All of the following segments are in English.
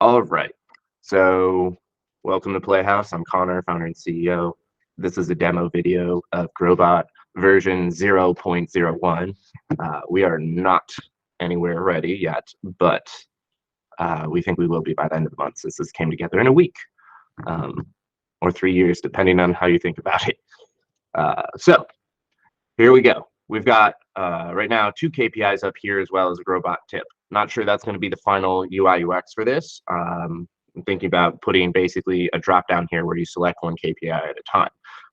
All right. So, welcome to Playhouse. I'm Connor, founder and CEO. This is a demo video of growbot version 0.01. We are not anywhere ready yet, but we think we will be by the end of the month since this came together in a week um, or 3 years, depending on how you think about it. So, here we go. We've got right now 2 KPIs up here as well as a growbot tip. Not sure that's going to be the final UI UX for this. I'm thinking about putting basically a drop down here where you select one KPI at a time.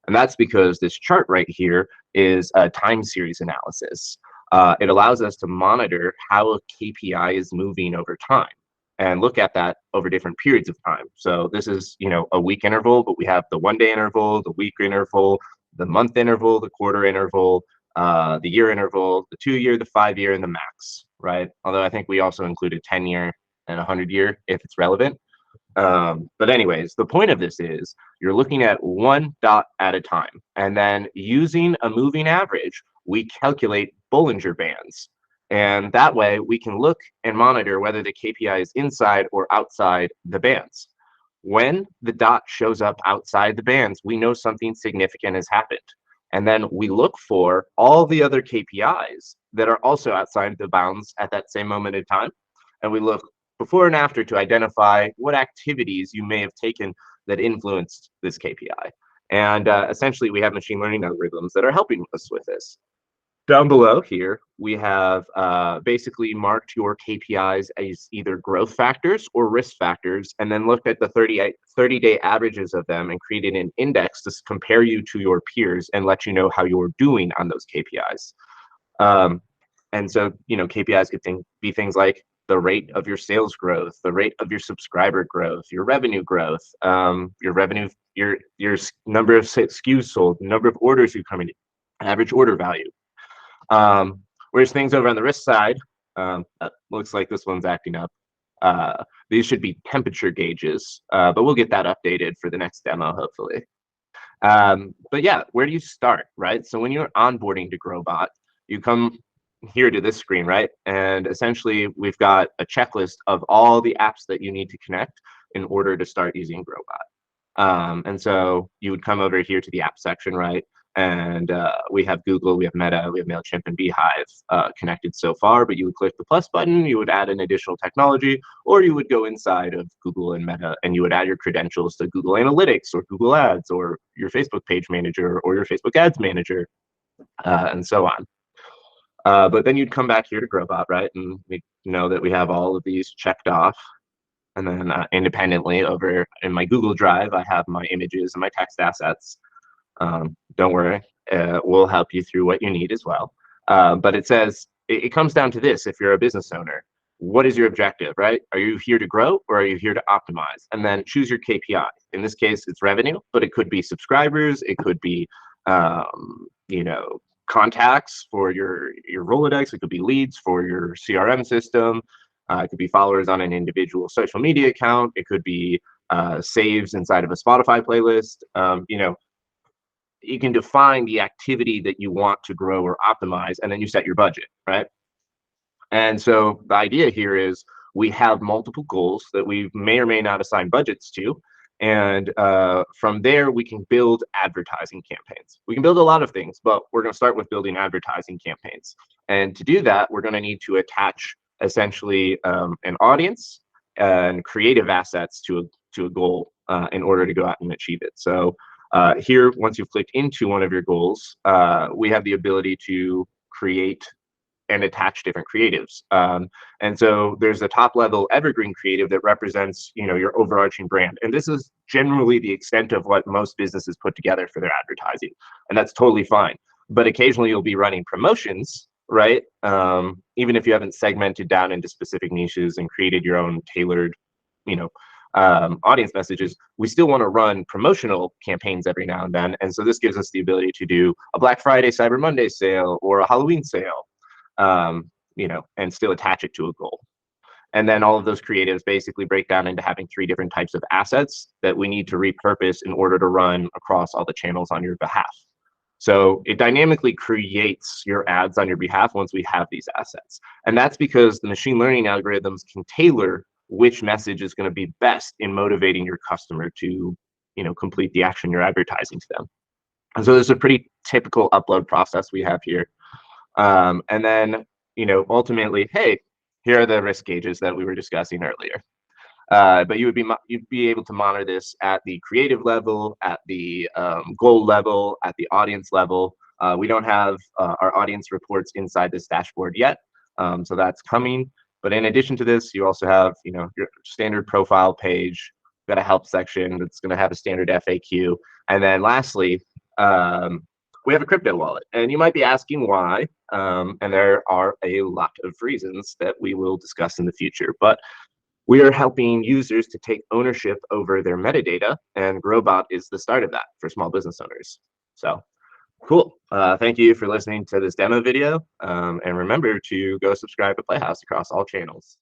And that's because this chart right here is a time series analysis. It allows us to monitor how a KPI is moving over time and look at that over different periods of time. So this is, a week interval, but we have the 1 day interval, the week interval, the month interval, the quarter interval, the year interval, the 2 year, the 5 year, and the max, right? Although I think we also included 10 year and 100 year if it's relevant. But anyways, the point of this is you're looking at one dot at a time, and then using a moving average, we calculate Bollinger Bands. And that way we can look and monitor whether the KPI is inside or outside the bands. When the dot shows up outside the bands, we know something significant has happened. And then we look for all the other KPIs that are also outside the bounds at that same moment in time. And we look before and after to identify what activities you may have taken that influenced this KPI. And essentially, we have machine learning algorithms that are helping us with this. Down below here, we have basically marked your KPIs as either growth factors or risk factors, and then looked at the 30-day averages of them and created an index to compare you to your peers and let you know how you're doing on those KPIs. And so, KPIs could be things like the rate of your sales growth, the rate of your subscriber growth, your revenue growth, your revenue, your number of SKUs sold, number of orders you come in, average order value. Whereas things over on the risk side, looks like this one's acting up. These should be temperature gauges, but we'll get that updated for the next demo, hopefully. But yeah, where do you start, right? So when you're onboarding to growbot, you come here to this screen, right? And essentially, we've got a checklist of all the apps that you need to connect in order to start using growbot. And so you would come over here to the app section, right? And we have Google, we have Meta, we have MailChimp and Beehive connected so far, but you would click the plus button, you would add an additional technology, or you would go inside of Google and Meta and you would add your credentials to Google Analytics or Google Ads or your Facebook page manager or your Facebook ads manager and so on. But then you'd come back here to growbot, right? And we know that we have all of these checked off. And then independently over in my Google Drive, I have my images and my text assets. Don't worry, we'll help you through what you need as well. But it says, it comes down to this: if you're a business owner, what is your objective, right? Are you here to grow or are you here to optimize? And then choose your KPI. In this case, it's revenue, but it could be subscribers, it could be, contacts for your Rolodex, it could be leads for your CRM system, it could be followers on an individual social media account, it could be saves inside of a Spotify playlist. You can define the activity that you want to grow or optimize, and then you set your budget, right? And so the idea here is we have multiple goals that we may or may not assign budgets to. And from there, we can build advertising campaigns. We can build a lot of things, but we're going to start with building advertising campaigns. And to do that, we're going to need to attach essentially an audience and creative assets to a goal in order to go out and achieve it. So here, once you've clicked into one of your goals, we have the ability to create and attach different creatives. And so there's a top level evergreen creative that represents, your overarching brand. And this is generally the extent of what most businesses put together for their advertising. And that's totally fine. But occasionally you'll be running promotions, right? Even if you haven't segmented down into specific niches and created your own tailored, audience messages, we still want to run promotional campaigns every now and then. And so this gives us the ability to do a Black Friday, Cyber Monday sale or a Halloween sale. And still attach it to a goal. And then all of those creatives basically break down into having 3 different types of assets that we need to repurpose in order to run across all the channels on your behalf. So it dynamically creates your ads on your behalf once we have these assets. And that's because the machine learning algorithms can tailor which message is going to be best in motivating your customer to, complete the action you're advertising to them. And so there's a pretty typical upload process we have here. And then, ultimately, hey, here are the risk gauges that we were discussing earlier. But you'd be able to monitor this at the creative level, at the goal level, at the audience level. We don't have our audience reports inside this dashboard yet, so that's coming. But in addition to this, you also have your standard profile page. We've got a help section that's going to have a standard FAQ, and then lastly, we have a crypto wallet. And you might be asking why, and there are a lot of reasons that we will discuss in the future. But we are helping users to take ownership over their metadata, and growbot is the start of that for small business owners. So cool. Thank you for listening to this demo video, and remember to go subscribe to Playhouse across all channels.